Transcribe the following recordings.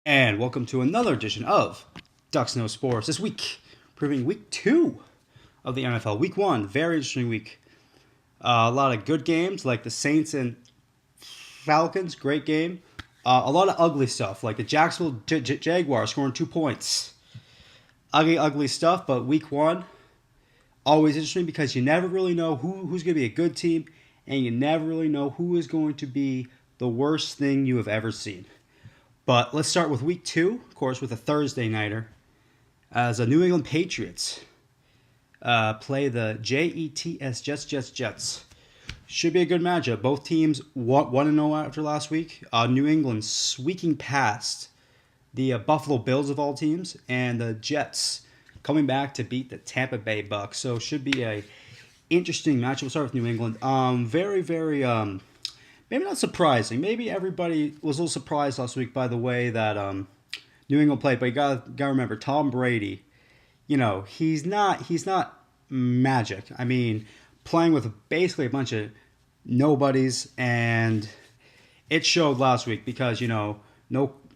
And welcome to another edition of Ducks No Sports. This week, previewing week 2 of the NFL. Week 1, very interesting week. A lot of good games like the Saints and Falcons, great game. A lot of ugly stuff like the Jacksonville Jaguars scoring 2 points. Ugly stuff, but week 1, always interesting because you never really know who's going to be a good team, and you never really know who is going to be the worst thing you have ever seen. But let's start with week 2, of course, with a Thursday nighter, as the New England Patriots play the Jets. Should be a good matchup. Both teams 1-0 after last week. New England squeaking past the Buffalo Bills of all teams, and the Jets coming back to beat the Tampa Bay Bucks. So should be a interesting matchup. We'll start with New England. Very maybe not surprising. Maybe everybody was a little surprised last week by the way that New England played. But you gotta remember, Tom Brady. You know, he's not magic. I mean, playing with basically a bunch of nobodies, and it showed last week because no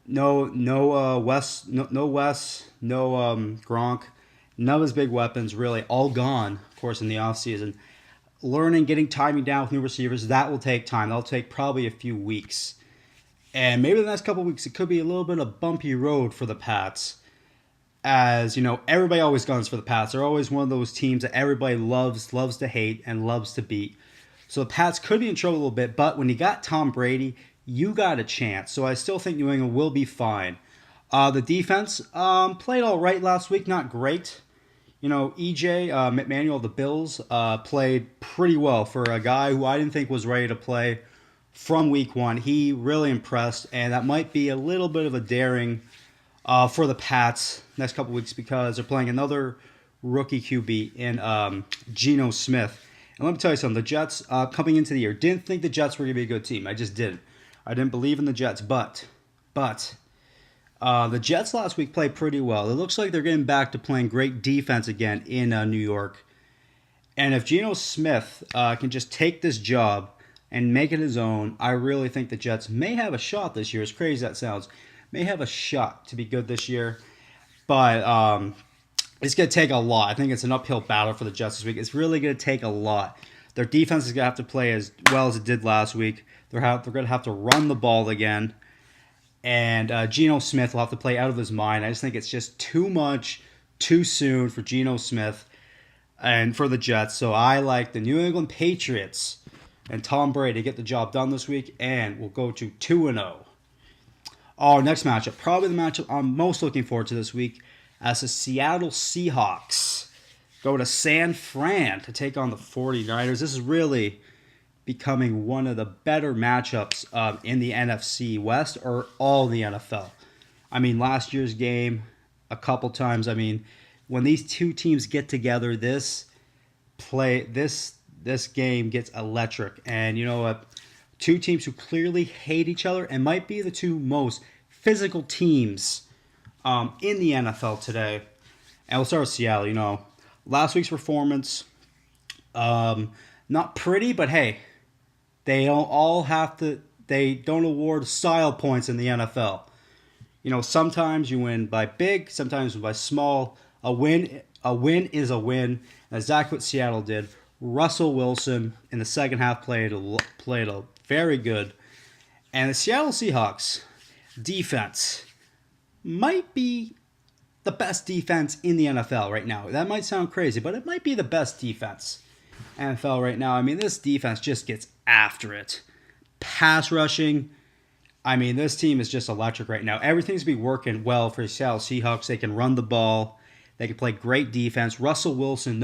Wes, Gronk, none of his big weapons really all gone. Of course, in the offseason. Learning, getting timing down with new receivers, that will take time. That'll take probably a few weeks. And maybe the next couple of weeks, it could be a little bit of bumpy road for the Pats. As, everybody always guns for the Pats. They're always one of those teams that everybody loves to hate, and loves to beat. So the Pats could be in trouble a little bit, but when you got Tom Brady, you got a chance. So I still think New England will be fine. The defense played all right last week, not great. EJ McManuel of the Bills played pretty well for a guy who I didn't think was ready to play from week 1. He really impressed, and that might be a little bit of a daring for the Pats next couple weeks because they're playing another rookie QB in Geno Smith. And let me tell you something, the Jets coming into the year, didn't think the Jets were going to be a good team. I just didn't. I didn't believe in the Jets, but the Jets last week played pretty well. It looks like they're getting back to playing great defense again in New York. And if Geno Smith can just take this job and make it his own, I really think the Jets may have a shot this year. As crazy as that sounds, may have a shot to be good this year. But it's going to take a lot. I think it's an uphill battle for the Jets this week. It's really going to take a lot. Their defense is going to have to play as well as it did last week. They're going to have to run the ball again. And Geno Smith will have to play out of his mind. I just think it's just too much, too soon for Geno Smith and for the Jets. So I like the New England Patriots and Tom Brady to get the job done this week, and we'll go to 2-0. Our next matchup, probably the matchup I'm most looking forward to this week, as the Seattle Seahawks go to San Fran to take on the 49ers. This is really becoming one of the better matchups in the NFC West or all the NFL. I mean, last year's game, a couple times. I mean, when these two teams get together, this game gets electric. And you know what? Two teams who clearly hate each other and might be the two most physical teams in the NFL today. And we'll start with Seattle. Last week's performance, not pretty, but hey, they don't award style points in the NFL. Sometimes you win by big, sometimes by small. A win is a win. And exactly what Seattle did. Russell Wilson in the second half played a very good. And the Seattle Seahawks defense might be the best defense in the NFL right now. That might sound crazy, but it might be the best defense in the NFL right now. I mean, this defense just gets after it. Pass rushing. I mean, this team is just electric right now. Everything's been working well for the Seattle Seahawks. They can run the ball. They can play great defense. Russell Wilson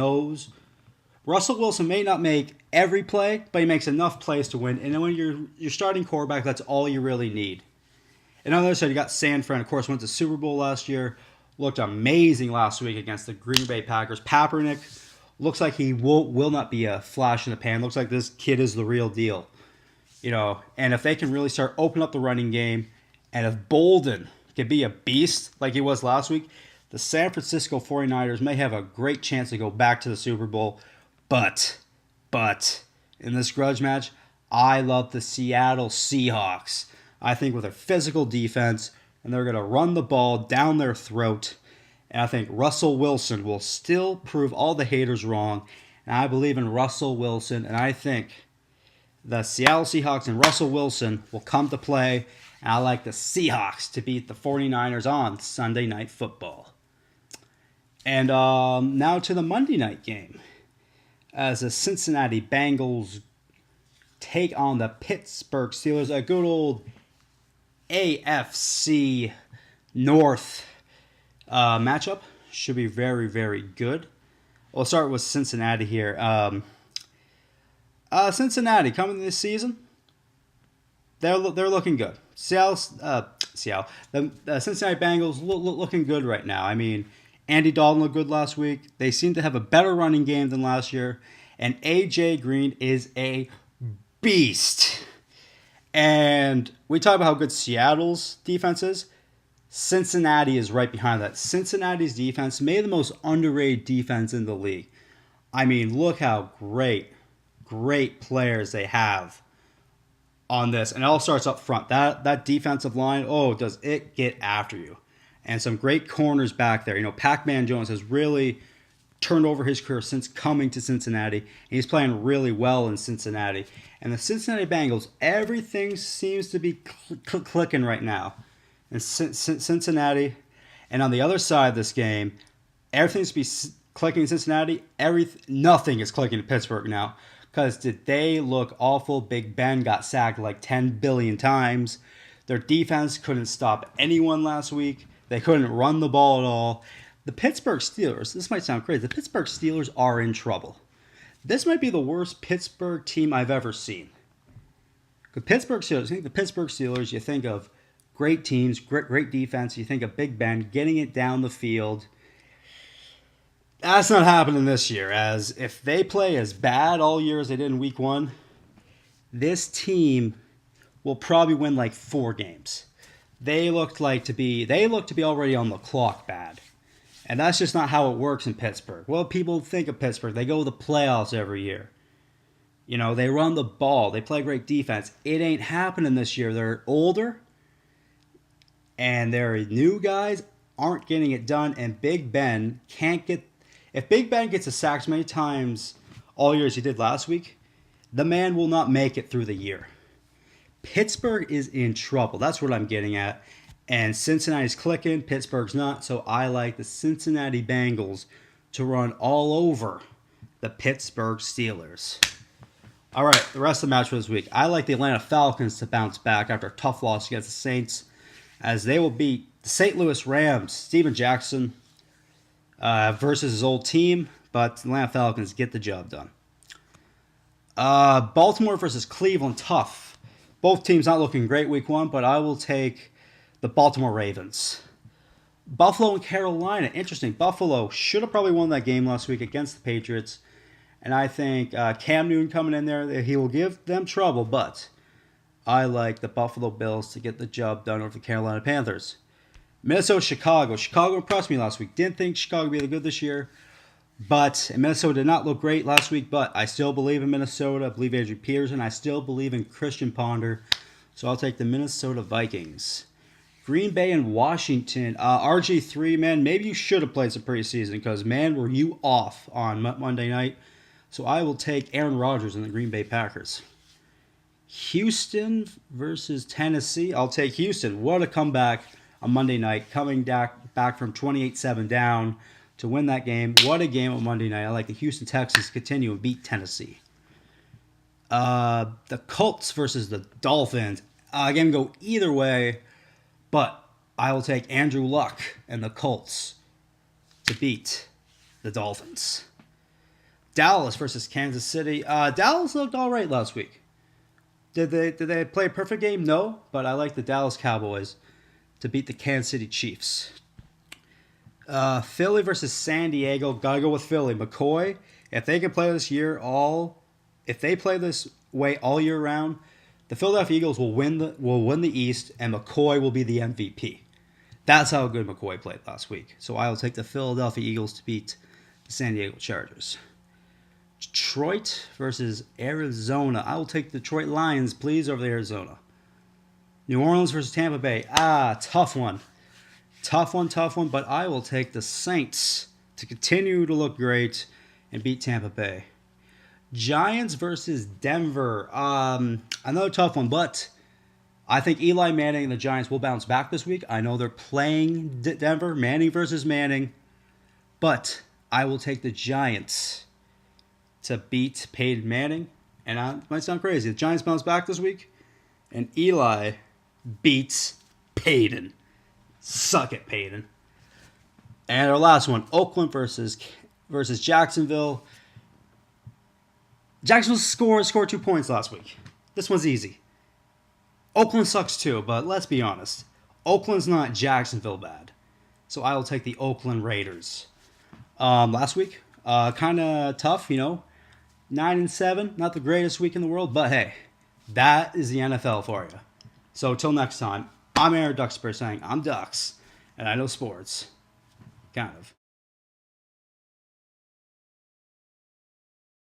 may not make every play, but he makes enough plays to win. And then when you're starting quarterback, that's all you really need. And on the other side, you got San Fran. Of course, went to Super Bowl last year. Looked amazing last week against the Green Bay Packers. Kaepernick looks like he will not be a flash in the pan. Looks like this kid is the real deal. And if they can really start opening up the running game, and if Bolden can be a beast like he was last week, the San Francisco 49ers may have a great chance to go back to the Super Bowl. But in this grudge match, I love the Seattle Seahawks. I think with their physical defense, and they're going to run the ball down their throat. And I think Russell Wilson will still prove all the haters wrong. And I believe in Russell Wilson, and I think the Seattle Seahawks and Russell Wilson will come to play. And I like the Seahawks to beat the 49ers on Sunday Night Football. And now to the Monday night game, as the Cincinnati Bengals take on the Pittsburgh Steelers, a good old AFC North matchup. Should be very, very good. We'll start with Cincinnati here. Cincinnati coming this season, they're looking good. The Cincinnati Bengals looking good right now. I mean, Andy Dalton looked good last week. They seem to have a better running game than last year. And A.J. Green is a beast. And we talk about how good Seattle's defense is. Cincinnati is right behind that. Cincinnati's defense may be the most underrated defense in the league. I mean, look how great players they have on this. And it all starts up front. That defensive line, does it get after you. And some great corners back there. You know, Pac-Man Jones has really turned over his career since coming to Cincinnati. And he's playing really well in Cincinnati. And the Cincinnati Bengals, everything seems to be clicking right now. And Cincinnati, and on the other side of this game, everything seems to be clicking in Cincinnati. Nothing is clicking in Pittsburgh now. Because did they look awful? Big Ben got sacked like 10 billion times. Their defense couldn't stop anyone last week. They couldn't run the ball at all. The Pittsburgh Steelers, this might sound crazy, the Pittsburgh Steelers are in trouble. This might be the worst Pittsburgh team I've ever seen. The Pittsburgh Steelers, you think the Pittsburgh Steelers, you think of great teams, great defense, you think of Big Ben getting it down the field. That's not happening this year, as if they play as bad all year as they did in week 1, this team will probably win like 4 games. They look to be already on the clock bad. And that's just not how it works in Pittsburgh. Well, people think of Pittsburgh. They go to the playoffs every year. You know, they run the ball. They play great defense. It ain't happening this year. They're older. And their new guys aren't getting it done. And Big Ben can't get... If Big Ben gets a sack as many times all year as he did last week, the man will not make it through the year. Pittsburgh is in trouble. That's what I'm getting at. And Cincinnati's clicking, Pittsburgh's not. So I like the Cincinnati Bengals to run all over the Pittsburgh Steelers. All right, the rest of the match for this week. I like the Atlanta Falcons to bounce back after a tough loss against the Saints, as they will beat the St. Louis Rams. Steven Jackson versus his old team, but the Atlanta Falcons get the job done. Baltimore versus Cleveland, tough. Both teams not looking great week 1, but I will take the Baltimore Ravens. Buffalo and Carolina, interesting. Buffalo should have probably won that game last week against the Patriots. And I think Cam Newton coming in there, he will give them trouble, but I like the Buffalo Bills to get the job done over the Carolina Panthers. Minnesota, Chicago. Chicago impressed me last week. Didn't think Chicago would be any good this year. But Minnesota did not look great last week, but I still believe in Minnesota. I believe Adrian Peterson. I still believe in Christian Ponder. So I'll take the Minnesota Vikings. Green Bay and Washington. RG3, man, maybe you should have played some preseason because, man, were you off on Monday night. So I will take Aaron Rodgers and the Green Bay Packers. Houston versus Tennessee. I'll take Houston. What a comeback on Monday night, coming back from 28-7 down to win that game. What a game on Monday night. I like the Houston Texans to continue and beat Tennessee. The Colts versus the Dolphins. Again, go either way, but I will take Andrew Luck and the Colts to beat the Dolphins. Dallas versus Kansas City. Dallas looked all right last week. Did they play a perfect game? No, but I like the Dallas Cowboys to beat the Kansas City Chiefs. Philly versus San Diego. Gotta go with Philly. McCoy, if they can play this if they play this way all year round, the Philadelphia Eagles will win the East, and McCoy will be the MVP. That's how good McCoy played last week. So I will take the Philadelphia Eagles to beat the San Diego Chargers. Detroit versus Arizona. I will take the Detroit Lions, please, over the Arizona. New Orleans versus Tampa Bay. Tough one. Tough one, but I will take the Saints to continue to look great and beat Tampa Bay. Giants versus Denver. Another tough one, but I think Eli Manning and the Giants will bounce back this week. I know they're playing Denver, Manning versus Manning, but I will take the Giants to beat Peyton Manning. And it might sound crazy. The Giants bounce back this week, and Eli beats Peyton. Suck it, Peyton. And our last one, Oakland versus Jacksonville. Jacksonville scored 2 points last week. This one's easy. Oakland sucks too, but let's be honest. Oakland's not Jacksonville bad. So I will take the Oakland Raiders. Last week, kind of tough, 9-7, not the greatest week in the world, but hey, that is the NFL for you. So till next time, I'm Aaron Duxbury saying I'm Ducks, and I know sports. Kind of.